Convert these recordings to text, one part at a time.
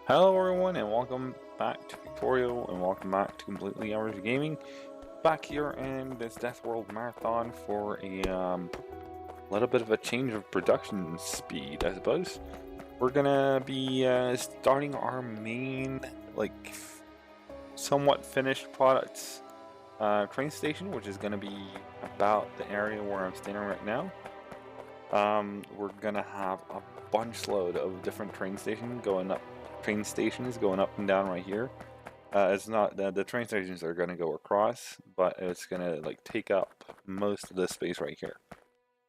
Hello everyone and welcome back to Factorio and welcome back to Completely Average Gaming. Back here in this Deathworld Marathon for a little bit of a change of production speed, I suppose. We're gonna be starting our main, somewhat finished products train station, which is gonna be about the area where I'm standing right now. We're gonna have a bunch load of different train stations going up and down right here. It's not the train stations are gonna go across, but it's gonna take up most of the space right here.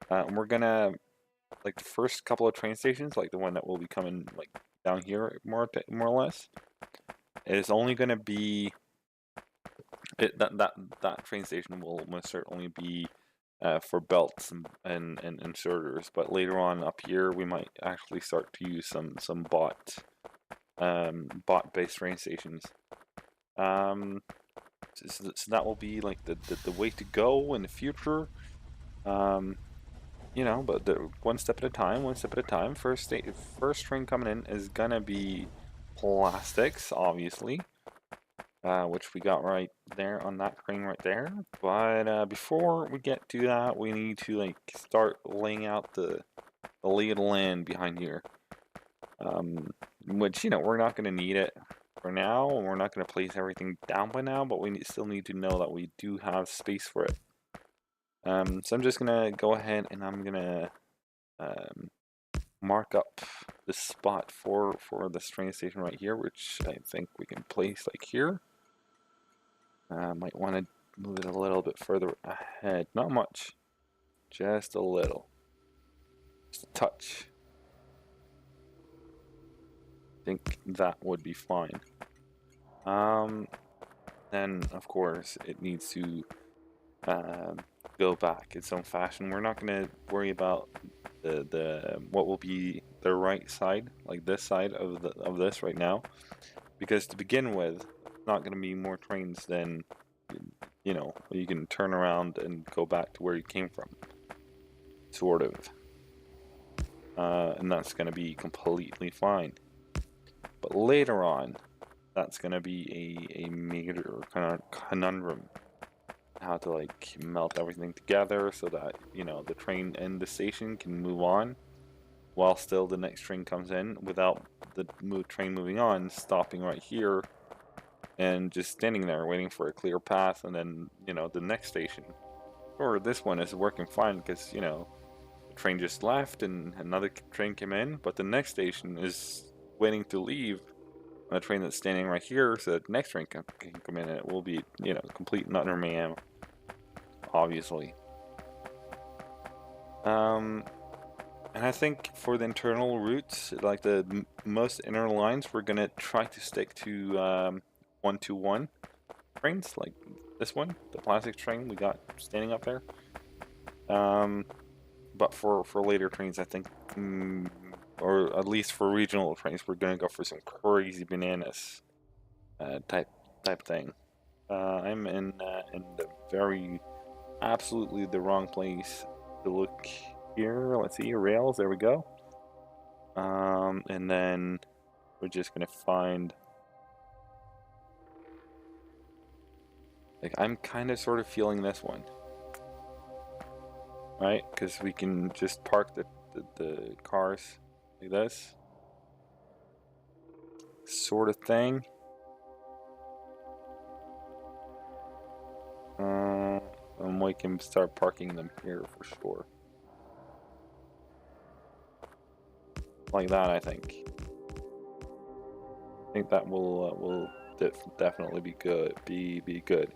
And we're gonna the first couple of train stations, like the one that will be coming down here more or less, is only gonna be that train station will most certainly be for belts and inserters, but later on up here we might actually start to use some bot based train stations. So that will be the way to go in the future. But one step at a time. First train coming in is gonna be plastics, obviously. Which we got right there on that train right there. But before we get to that, we need to start laying out the lay of the land behind here. Which we're not going to need it for now, and we're not going to place everything down by now, but we still need to know that we do have space for it. So I'm just going to go ahead and I'm going to mark up the spot for this train station right here, which I think we can place here. Might want to move it a little bit further ahead. Not much. Just a little. Just a touch. I think that would be fine. Then, of course, it needs to go back in some fashion. We're not going to worry about the what will be the right side, like this side of this right now, because to begin with, not going to be more trains than you can turn around and go back to where you came from, sort of, and that's going to be completely fine. But later on, that's going to be a major kind of conundrum, how to melt everything together so that the train and the station can move on while still the next train comes in, without the train moving on stopping right here and just standing there waiting for a clear path, and then the next station. Or this one is working fine because the train just left and another train came in, but the next station is waiting to leave on a train that's standing right here, so that the next train can come in, and it will be complete and utter mayhem, obviously. And I think for the internal routes, the most inner lines, we're gonna try to stick to 1-to-1 trains, like this one, the plastic train we got standing up there. But for later trains, I think, or at least for regional trains, we're gonna go for some crazy bananas type thing. I'm in the absolutely the wrong place to look here. Let's see, rails. There we go. And then we're just gonna find. I'm kind of sort of feeling this one, right? Because we can just park the cars like this, sort of thing. And we can start parking them here for sure, like that. I think that will definitely be good. Be good.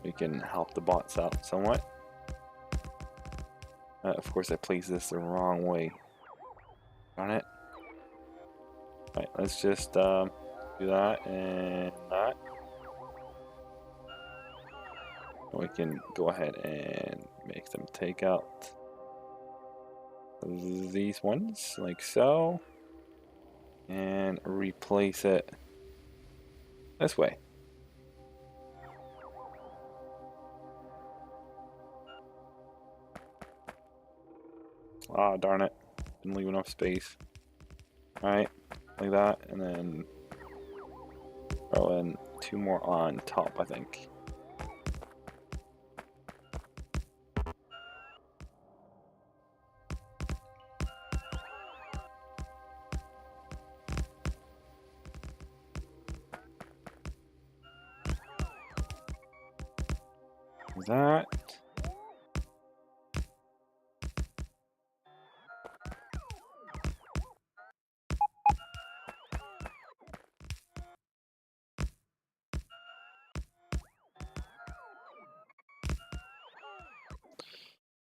We can help the bots out somewhat. Of course, I placed this the wrong way. Darn it. Right, let's just do that and that. We can go ahead and make them take out these ones, like so, and replace it this way. Ah, darn it. Didn't leave enough space. Alright, like that, and then throw in 2 more on top, I think. That.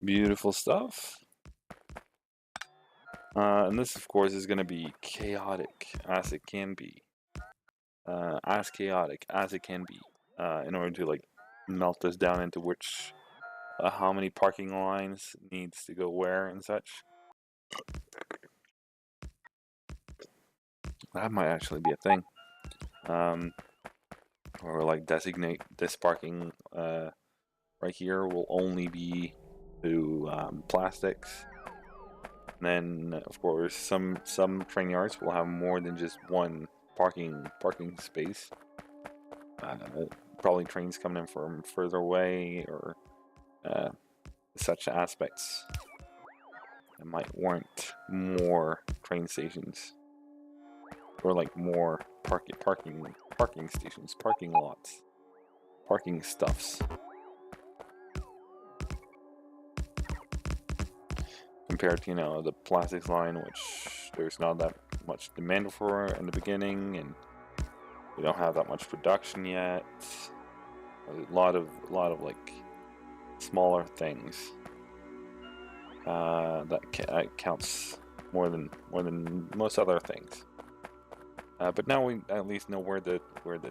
Beautiful stuff. And this, of course, is going to be chaotic as it can be. As chaotic as it can be. In order to like melt this down into which, how many parking lines needs to go where and such. That might actually be a thing. Or like designate this parking right here will only be to plastics. And then, of course, some train yards will have more than just one parking space. Probably trains coming in from further away or such aspects that might warrant more train stations or like more parking stations, parking lots, parking stuffs. Compared to, you know, the plastics line, which there's not that much demand for in the beginning, and we don't have that much production yet. A lot of like smaller things that counts more than most other things. But now we at least know where the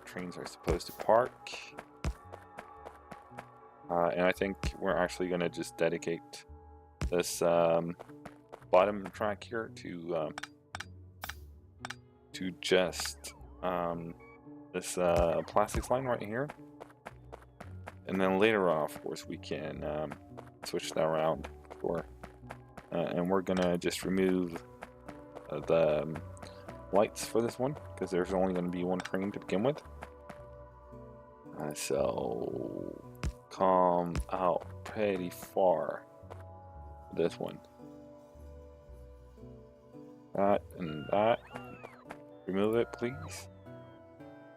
trains are supposed to park, and I think we're actually going to just dedicate this bottom track here to just this plastics line right here, and then later on, of course, we can switch that around for, and we're gonna just remove the lights for this one because there's only going to be one train to begin with. So come out pretty far. This one. That and that. Remove it, please.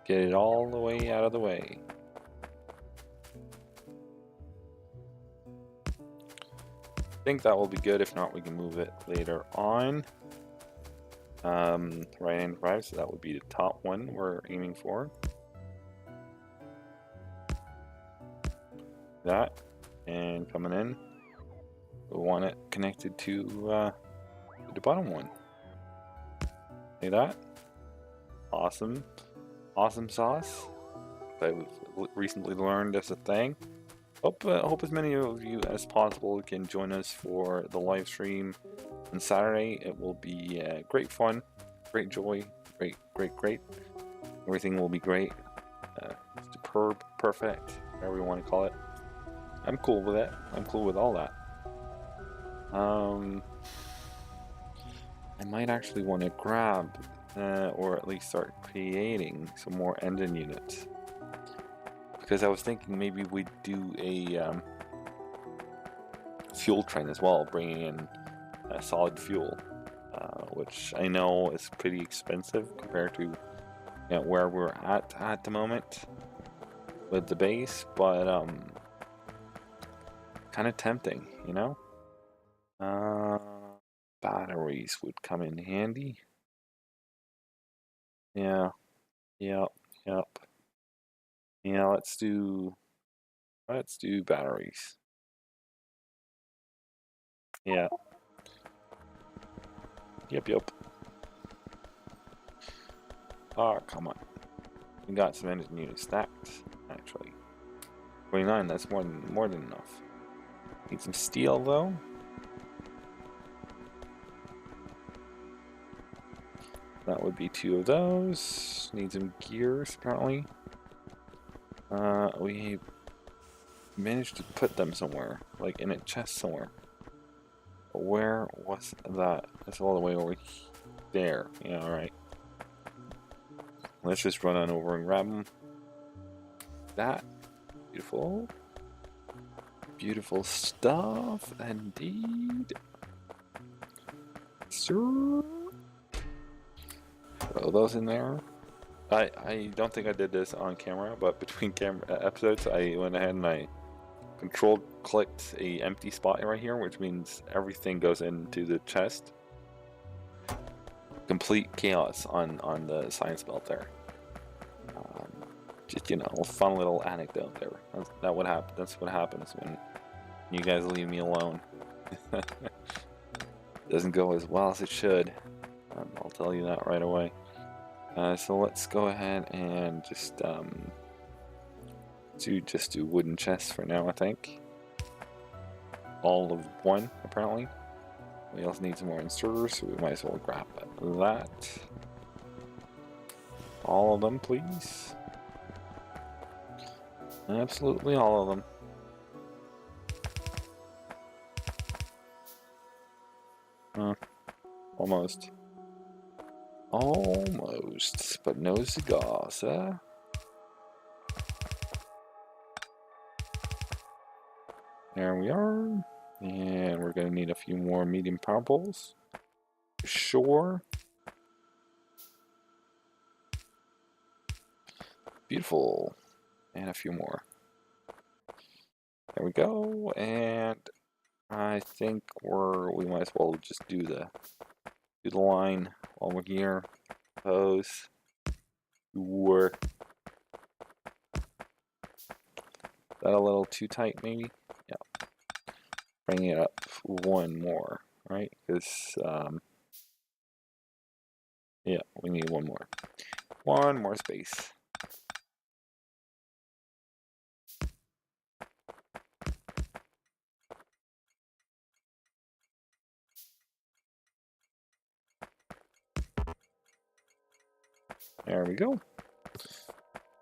Get it all the way out of the way. I think that will be good. If not, we can move it later on. Right-hand drive, so that would be the top one we're aiming for. That. And coming in, we want it connected to the bottom one. See that? Awesome. Awesome sauce. I've recently learned as a thing. Hope as many of you as possible can join us for the live stream on Saturday. It will be great fun, great joy, great. Everything will be great. Superb, perfect, whatever you want to call it. I'm cool with it. I'm cool with all that. I might actually want to grab, or at least start creating some more engine units. Because I was thinking maybe we'd do a fuel train as well, bringing in solid fuel, which I know is pretty expensive compared to, you know, where we're at the moment with the base, but kind of tempting, you know. Batteries would come in handy. Yeah. Yep. Yeah, let's do batteries. Yeah. Yep. Oh, come on. We got some engine units stacked, actually. 29, that's more than enough. Need some steel though. That would be 2 of those. Need some gears, apparently. We managed to put them somewhere, like in a chest somewhere. Where was that? That's all the way over there. Yeah, alright. Let's just run on over and grab them. That. Beautiful. Beautiful stuff, indeed. Sir. Throw those in there. I don't think I did this on camera, but between camera episodes, I went ahead and I clicked a empty spot right here, which means everything goes into the chest. Complete chaos on the science belt there. Just, you know, a fun little anecdote there. That's what happens when you guys leave me alone. Doesn't go as well as it should. I'll tell you that right away. So let's go ahead and just do wooden chests for now, I think. All of one, apparently. We also need some more inserters, so we might as well grab that. All of them, please. Absolutely all of them. Almost. Almost, but no cigars, huh? There we are. And we're gonna need a few more medium power poles. Sure. Beautiful. And a few more. There we go. And I think we might as well just do the line while we're here. Pose. Sure. Is that a little too tight, maybe? Yeah. Bring it up one more, right? Because, yeah, we need one more. One more space. There we go.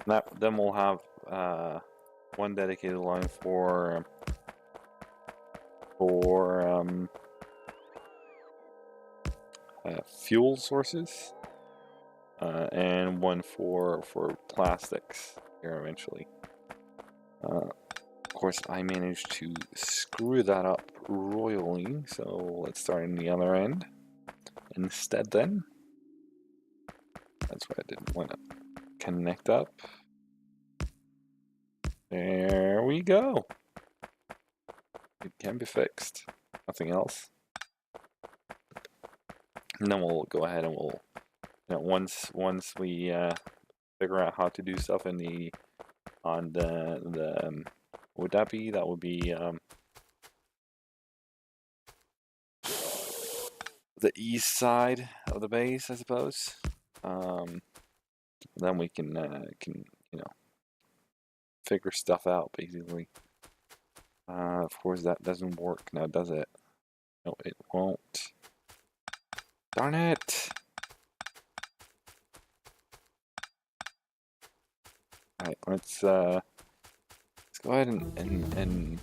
Then we'll have one dedicated line for fuel sources, and one for plastics here eventually. Of course, I managed to screw that up royally, so let's start in the other end instead then. That's why I didn't want to connect up. There we go. It can be fixed. Nothing else. And then we'll go ahead and we'll, you know, once we figure out how to do stuff in the would that would be the east side of the base, I suppose. Then we can you know, figure stuff out basically. Of course that doesn't work now, does it? No, it won't. Darn it! Alright, let's go ahead and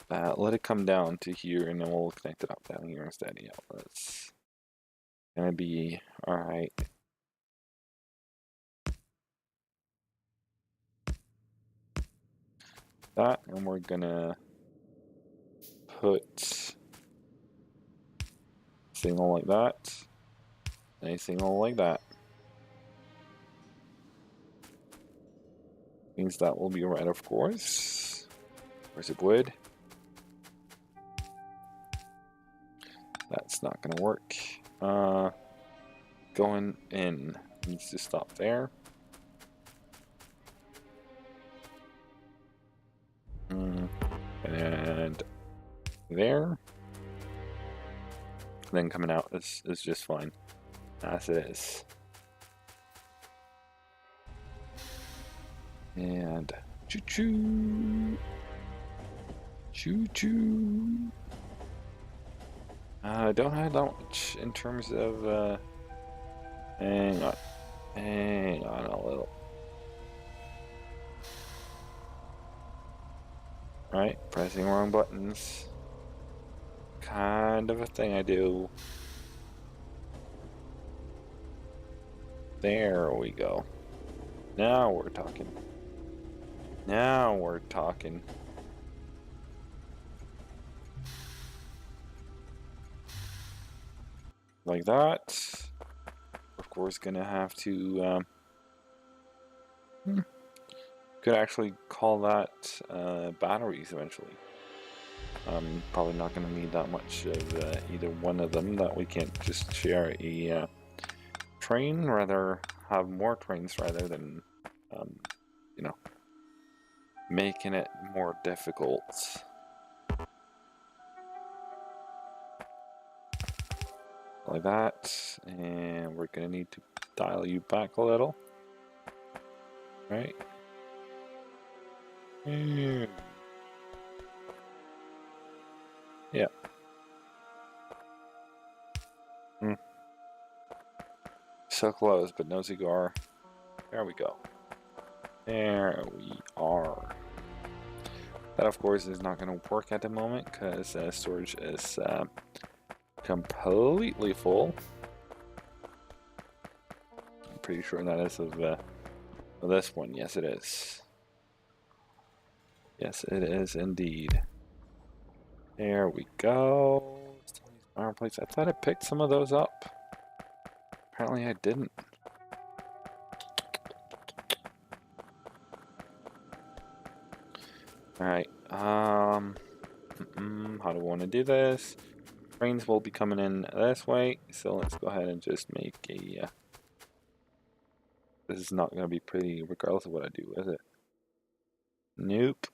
let it come down to here, and then we'll connect it up down here instead. Yeah, that's gonna be alright. That, and we're gonna put signal like that, and a signal like that. Means that will be right, of course. Of course it would. That's not gonna work. Going in needs to stop there. And there. Then coming out is just fine, as it is. And choo-choo. Choo-choo. I don't have that much in terms of, hang on a little. Right, pressing wrong buttons. kind of a thing I do. There we go. Now we're talking. Now we're talking. Like that. Of course, gonna have to could actually call that batteries eventually. Probably not gonna need that much of either one of them, that we can't just share a train, rather have more trains rather than you know, making it more difficult. Like that, and we're gonna need to dial you back a little, right? Yeah. So close, but no cigar. There we go. There we are. That, of course, is not going to work at the moment because storage is completely full. I'm pretty sure that is of this one. Yes, it is. Yes, it is indeed. There we go. Fireplace. I thought I picked some of those up. Apparently, I didn't. Alright, how do I want to do this? Trains will be coming in this way, so let's go ahead and just make a, this is not going to be pretty regardless of what I do, is it? Nope.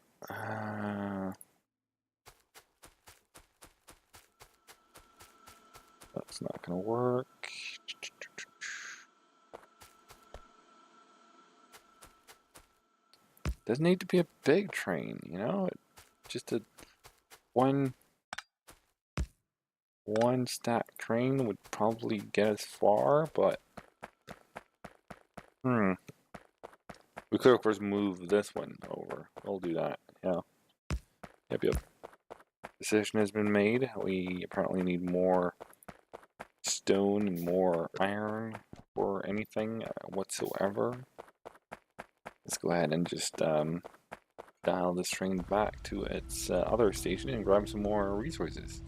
That's not going to work. Doesn't need to be a big train, you know? Just a one stack train would probably get us far, but we could of course move this one over. We'll do that. Yeah. Yep. Decision has been made. We apparently need more stone and more iron for anything whatsoever. Let's go ahead and just dial this train back to its other station and grab some more resources.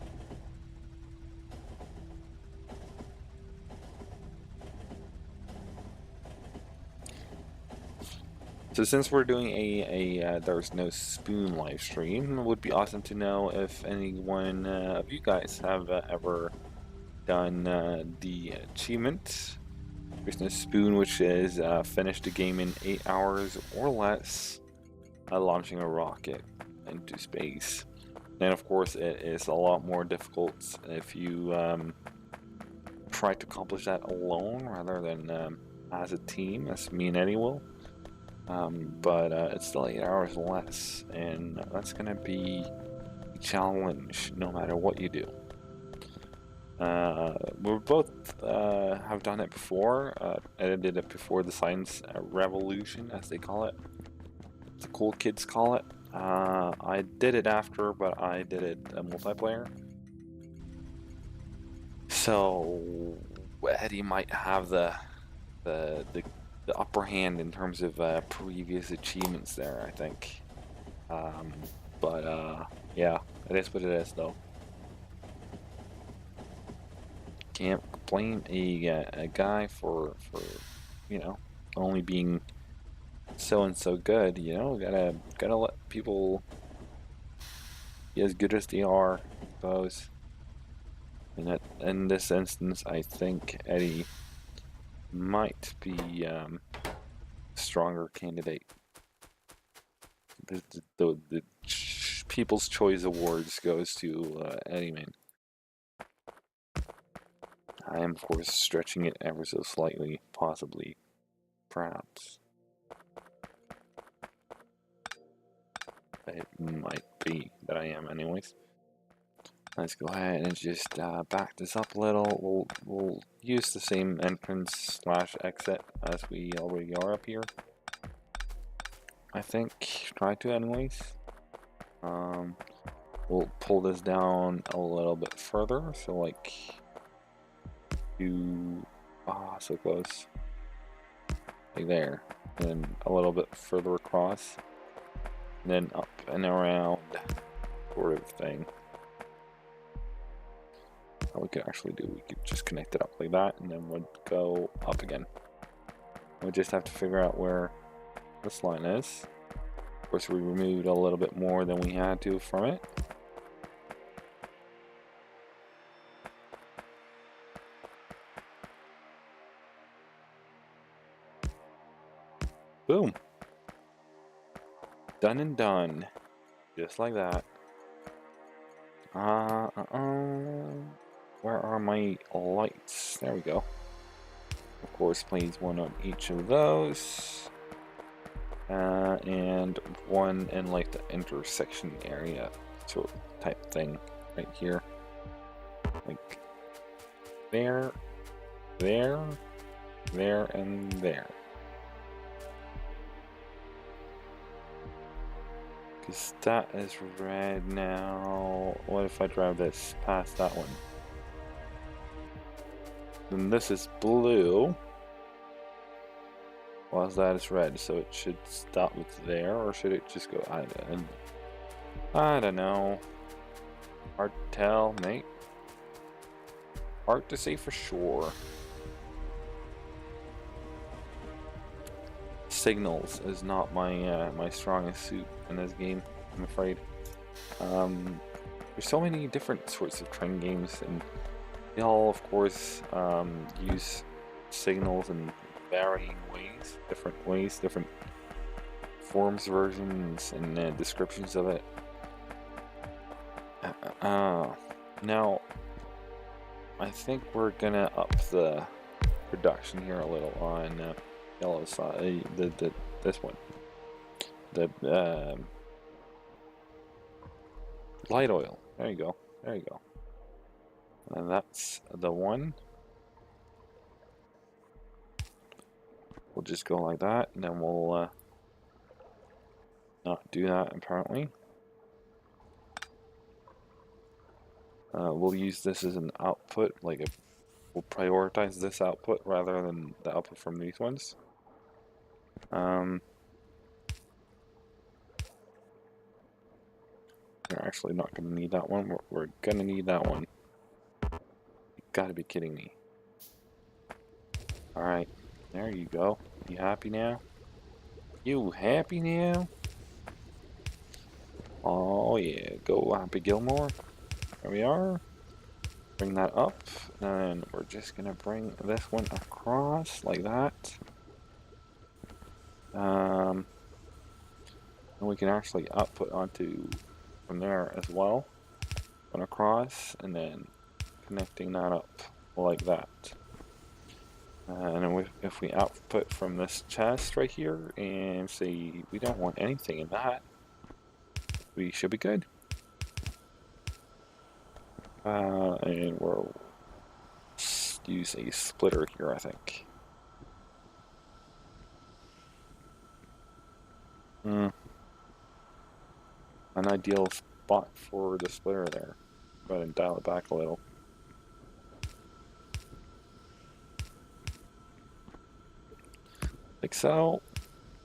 So since we're doing a there's no spoon live stream, it would be awesome to know if anyone of you guys have ever done the achievement. There's no spoon, which is finish the game in 8 hours or less, launching a rocket into space. And of course, it is a lot more difficult if you try to accomplish that alone rather than as a team, as me and Eddie will. But it's still 8 hours less, and that's gonna be a challenge no matter what you do. We both have done it before. I did it before the science revolution, as they call it. The cool kids call it. I did it after, but I did it multiplayer. So Eddie might have the upper hand in terms of previous achievements there, I think. Yeah, it is what it is, though. Can't blame a guy for you know, only being so and so good. You know, gotta let people be as good as they are, I suppose. And in this instance, I think Eddie might be a stronger candidate. The People's Choice Awards goes to Eddie, man. I am, of course, stretching it ever so slightly, possibly, perhaps. It might be that I am, anyways. Let's go ahead and just back this up a little. We'll use the same entrance / exit as we already are up here. I think. Try to, anyways. we'll pull this down a little bit further. So like so close. Like there. And a little bit further across. And then up and around sort of thing. What we could actually do, we could just connect it up like that, and then we'd go up again. We just have to figure out where this line is. Of course, we removed a little bit more than we had to from it. Boom. Done and done. Just like that. Where are my lights? There we go. Of course, place one on each of those. And one in like the intersection area sort of type thing right here. Like there, there, there, and there. Because that is red now. What if I drive this past that one? Then this is blue. Well, that is red, so it should stop with there, or should it just go? I don't know. Hard to tell, mate. Hard to say for sure. Signals is not my my strongest suit in this game, I'm afraid. There's so many different sorts of train games, and they all, of course, use signals in varying ways, different forms, versions, and descriptions of it. Now, I think we're gonna up the production here a little on yellow side, this one, the light oil. There you go. There you go. And that's the one. We'll just go like that, and then we'll not do that apparently. We'll use this as an output, we'll prioritize this output rather than the output from these ones. We're actually not going to need that one. We're going to need that one. You gotta be kidding me. Alright, there you go. You happy now? You happy now? Oh yeah, go Happy Gilmore. There we are. Bring that up, and we're just gonna bring this one across like that. And we can actually output onto from there as well. Going across, and then connecting that up like that. And if we output from this chest right here and say we don't want anything in that, we should be good. And we'll use a splitter here, I think. An ideal spot for the splitter there. Go ahead and dial it back a little. Like so.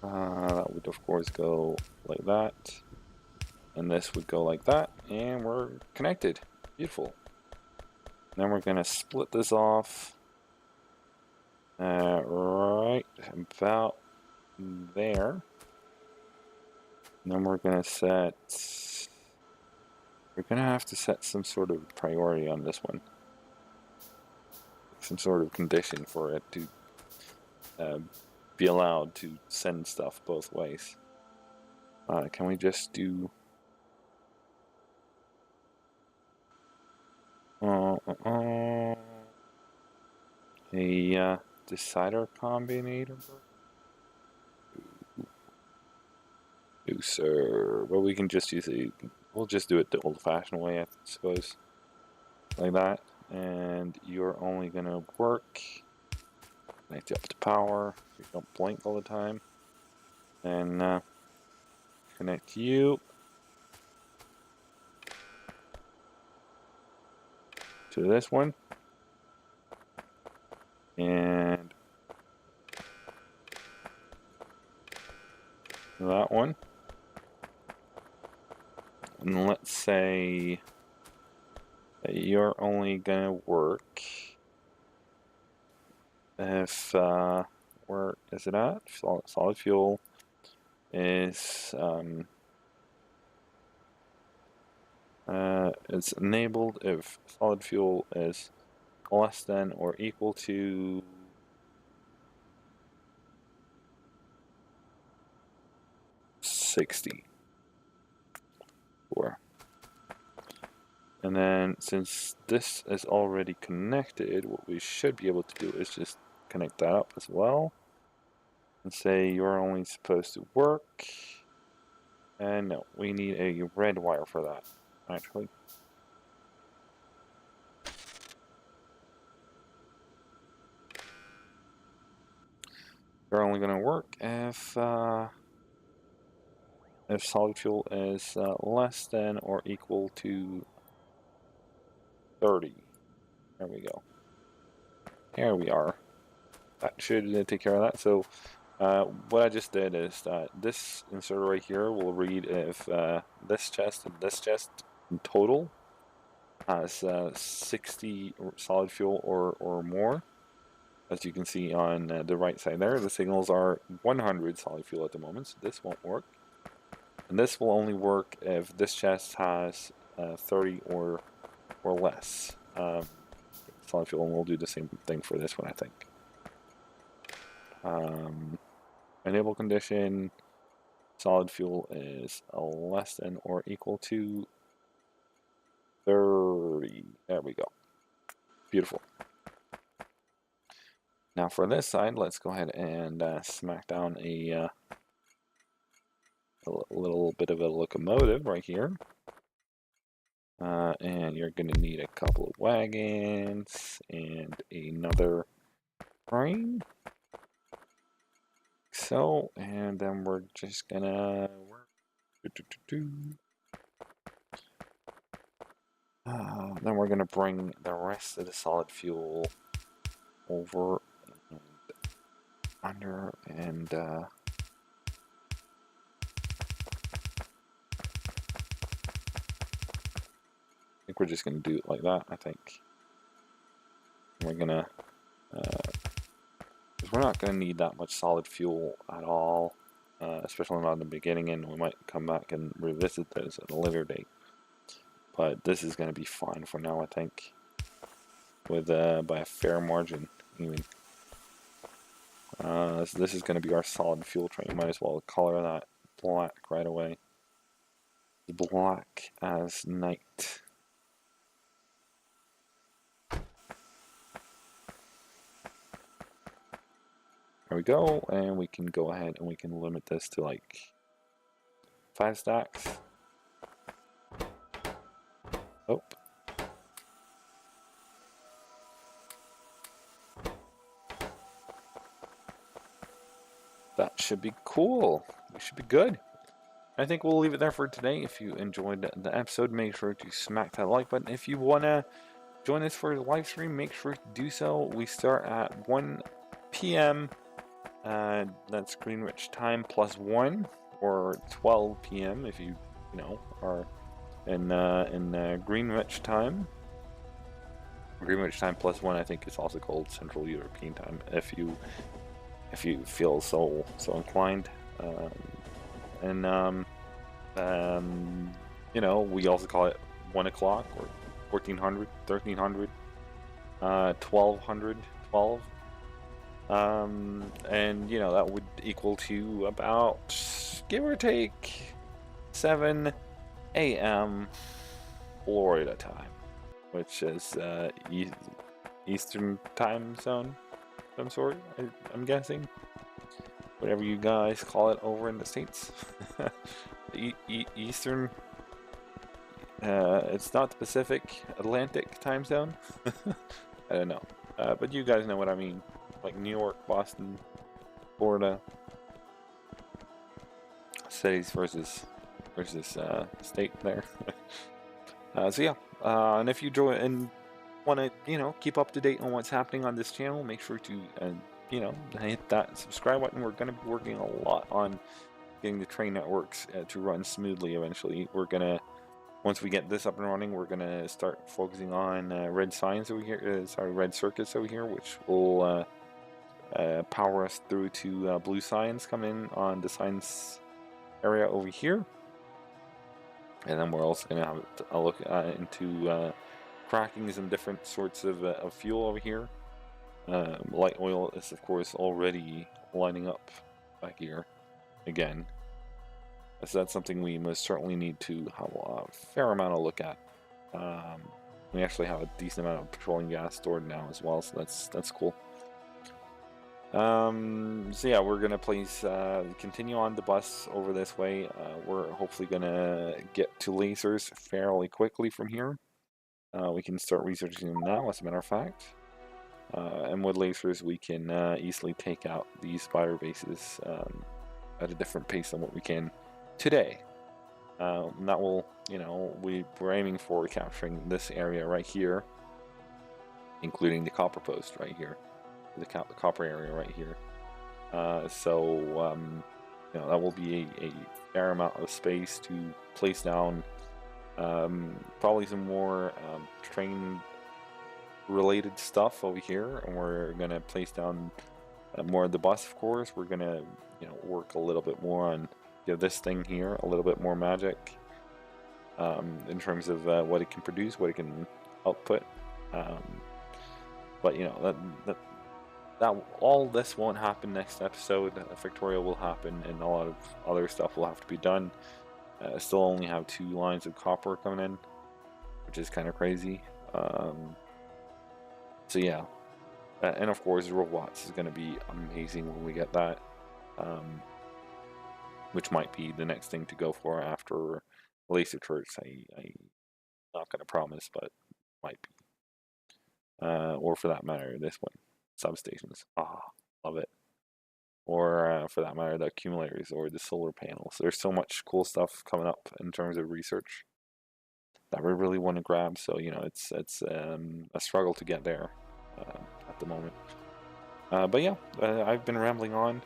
That would of course go like that. And this would go like that. And we're connected. Beautiful. Then we're going to split this off. Right about there. And then we're going to set... We're going to have to set some sort of priority on this one. Some sort of condition for it to be allowed to send stuff both ways. Can we just do... a decider combinator? No, sir. Well, we can just use we'll just do it the old-fashioned way, I suppose. Like that. And you're only gonna work. Connect you up to power, so you don't blink all the time. And connect you. to this one, and that one. And let's say that you're only gonna work if where is it at? Solid fuel is it's enabled if solid fuel is less than or equal to 60. And then since this is already connected, what we should be able to do is just connect that up as well and say you're only supposed to work, and no, we need a red wire for that actually. You're only going to work if solid fuel is less than or equal to 30. There we go. Here we are. That should take care of that. So what I just did is that this inserter right here will read if this chest and this chest in total has 60 solid fuel or more. As you can see on the right side there, the signals are 100 solid fuel at the moment, so this won't work. And this will only work if this chest has 30 or less. Solid fuel, and we'll do the same thing for this one, I think. Enable condition, solid fuel is less than or equal to 30. There we go. Beautiful. Now for this side, let's go ahead and smack down a little bit of a locomotive right here. And you're going to need a couple of wagons and another train. So, and then we're just gonna then we're gonna bring the rest of the solid fuel over and under, and I think we're just gonna do it like that. I think we're gonna we're not gonna need that much solid fuel at all, especially not in the beginning, and we might come back and revisit this at a later date. But this is gonna be fine for now, I think, with by a fair margin even. So this is going to be our solid fuel train. Might as well color that black right away. Black as night. There we go, and we can go ahead and we can limit this to like 5 stacks. Oh. That should be cool. We should be good. I think we'll leave it there for today. If you enjoyed the episode, make sure to smack that like button. If you want to join us for the live stream, make sure to do so. We start at 1 p.m. That's Greenwich time +1, or 12 p.m. if you are in Greenwich time. Greenwich time +1, I think, is also called Central European time, if you feel so inclined. We also call it 1 o'clock, or 1400, 1300, 1200, 12. And that would equal to about, give or take, 7 a.m. Florida time, which is Eastern time zone, some sort. I'm guessing, whatever you guys call it over in the States. Eastern. It's not the Pacific, Atlantic time zone. I don't know, but you guys know what I mean. Like New York, Boston, Florida, cities versus state there. So yeah, and if you join, and want to, keep up to date on what's happening on this channel, make sure to, hit that subscribe button. We're going to be working a lot on getting the train networks to run smoothly eventually. We're going to, once we get this up and running, we're going to start focusing on red signs over here, red circuits over here, which will power us through to blue signs coming on the signs area over here. And then we're also going to have a look into cracking some different sorts of fuel over here. Light oil is of course already lining up back here again. So that's something we most certainly need to have a fair amount of look at. We actually have a decent amount of petroleum gas stored now as well, so that's cool. So yeah, we're gonna continue on the bus over this way. We're hopefully gonna get to lasers fairly quickly from here. We can start researching them now, as a matter of fact. And with lasers, we can easily take out these spider bases at a different pace than what we can today. And that will, we're aiming for capturing this area right here, including the copper post right here, the copper area right here. So that will be a fair amount of space to place down probably some more train related stuff over here, and we're gonna place down more of the bus. Of course, we're gonna work a little bit more on this thing here a little bit more magic in terms of what it can produce, what it can output. But that all this won't happen next episode. Factorio will happen, and a lot of other stuff will have to be done. Still only have 2 lines of copper coming in, which is kind of crazy. So yeah, and of course robots is going to be amazing when we get that, which might be the next thing to go for after laser turrets. I'm not going to promise, but might be. Or for that matter, this one, substations. Love it. Or for that matter, the accumulators or the solar panels. There's so much cool stuff coming up in terms of research that we really want to grab. So it's a struggle to get there at the moment. But yeah, I've been rambling on.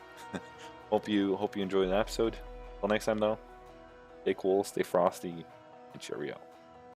hope you enjoyed the episode. Till next time though, stay cool, stay frosty, and cheerio.